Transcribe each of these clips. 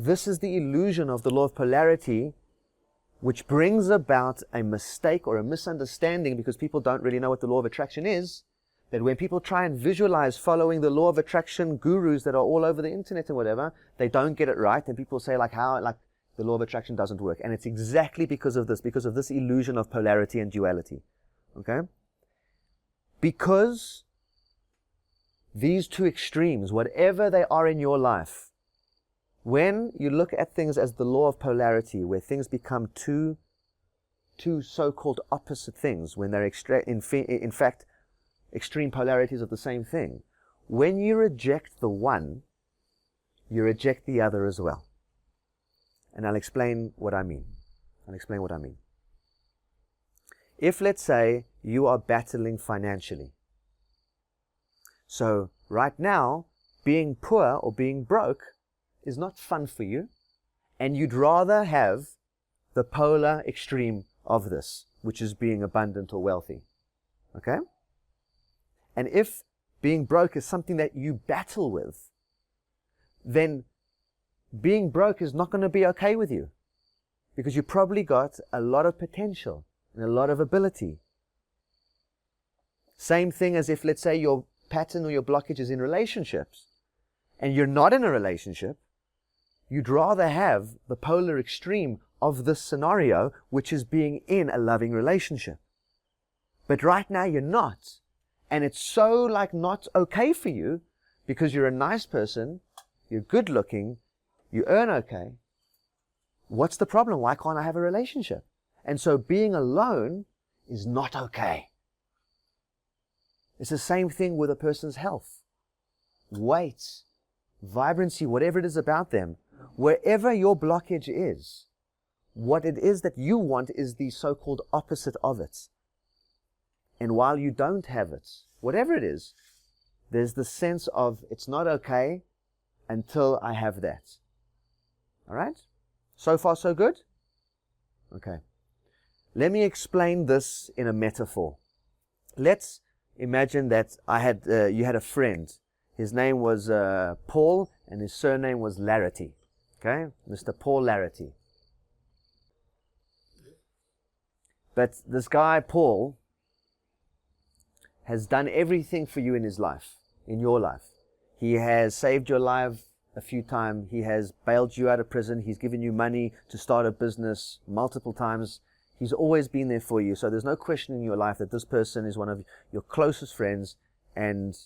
this is the illusion of the law of polarity, which brings about a mistake or a misunderstanding, because people don't really know what the law of attraction is, that when people try and visualize following the law of attraction gurus that are all over the internet and whatever, they don't get it right, and people say the law of attraction doesn't work. And it's exactly because of this illusion of polarity and duality. Okay? Because these two extremes, whatever they are in your life, when you look at things as the law of polarity, where things become two so-called opposite things, when they're in fact extreme polarities of the same thing, when you reject the one, you reject the other as well. And I'll explain what I mean. If, let's say, you are battling financially, so right now, being poor or being broke is not fun for you, and you'd rather have the polar extreme of this, which is being abundant or wealthy. Okay? And if being broke is something that you battle with, then being broke is not going to be okay with you, because you probably got a lot of potential and a lot of ability. Same thing as if, let's say, your pattern or your blockage is in relationships, and you're not in a relationship, you'd rather have the polar extreme of this scenario, which is being in a loving relationship. But right now you're not. And it's so not okay for you, because you're a nice person, you're good looking, you earn okay. What's the problem? Why can't I have a relationship? And so being alone is not okay. It's the same thing with a person's health, weight, vibrancy, whatever it is about them. Wherever your blockage is, what it is that you want is the so-called opposite of it. And while you don't have it, whatever it is, there's the sense of it's not okay until I have that. All right? So far, so good? Okay. Let me explain this in a metaphor. Let's imagine that you had a friend. His name was Paul, and his surname was Larity. Okay? Mr. Paul Larity. But this guy, Paul, has done everything for you in his life, in your life. He has saved your life a few times. He has bailed you out of prison. He's given you money to start a business multiple times. He's always been there for you. So there's no question in your life that this person is one of your closest friends, and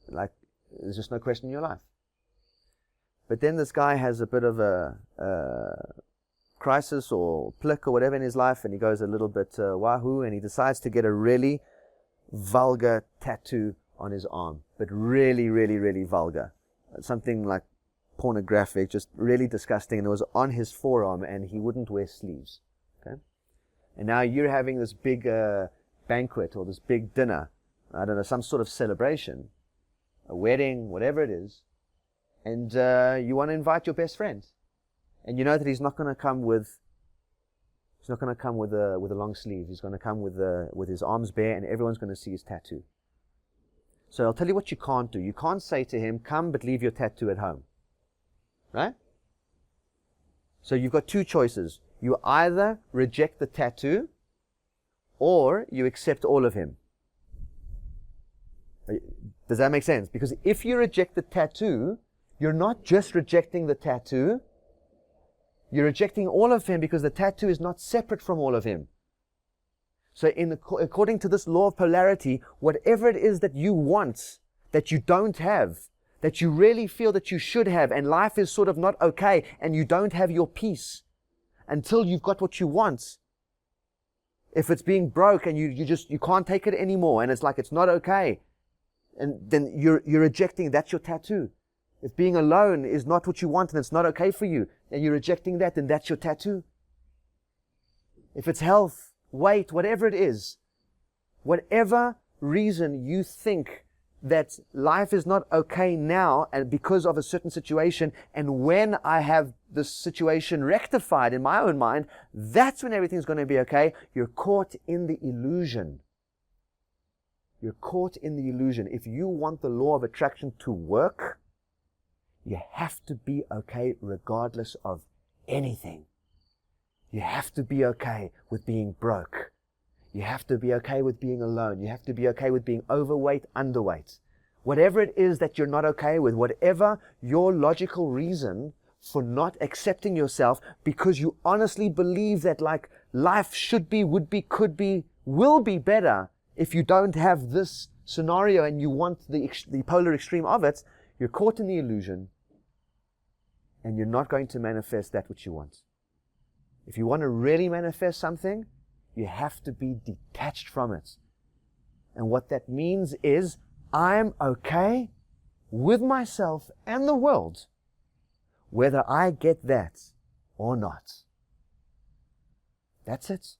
there's just no question in your life. But then this guy has a bit of a crisis or plick or whatever in his life, and he goes a little bit wahoo, and he decides to get a really vulgar tattoo on his arm, but really, really, really vulgar. Something like pornographic, just really disgusting, and it was on his forearm, and he wouldn't wear sleeves. Okay? And now you're having this big banquet or this big dinner, I don't know, some sort of celebration, a wedding, whatever it is, and you want to invite your best friend, and you know that he's not going to come with a long sleeve. He's going to come with his arms bare, and everyone's going to see his tattoo. So I'll tell you what you can't do. You can't say to him, "Come, but leave your tattoo at home." Right? So you've got two choices. You either reject the tattoo, or you accept all of him. Does that make sense? Because if you reject the tattoo, you're not just rejecting the tattoo, you're rejecting all of him, because the tattoo is not separate from all of him. So according to this law of polarity, whatever it is that you want, that you don't have, that you really feel that you should have, and life is sort of not okay, and you don't have your peace until you've got what you want. If it's being broke and you can't take it anymore, and it's not okay, and then you're rejecting, that's your tattoo. If being alone is not what you want and it's not okay for you, and you're rejecting that, then that's your tattoo. If it's health, weight, whatever it is, whatever reason you think that life is not okay now and because of a certain situation, and when I have this situation rectified in my own mind, that's when everything's going to be okay. You're caught in the illusion. You're caught in the illusion. If you want the law of attraction to work, You have to be okay regardless of anything. You have to be okay with being broke. You have to be okay with being alone. You have to be okay with being overweight, underweight. Whatever it is that you're not okay with, whatever your logical reason for not accepting yourself because you honestly believe that like life should be, would be, could be, will be better if you don't have this scenario and you want the polar extreme of it, you're caught in the illusion and you're not going to manifest that which you want. If you want to really manifest something, you have to be detached from it. And what that means is, I'm okay with myself and the world, whether I get that or not. That's it.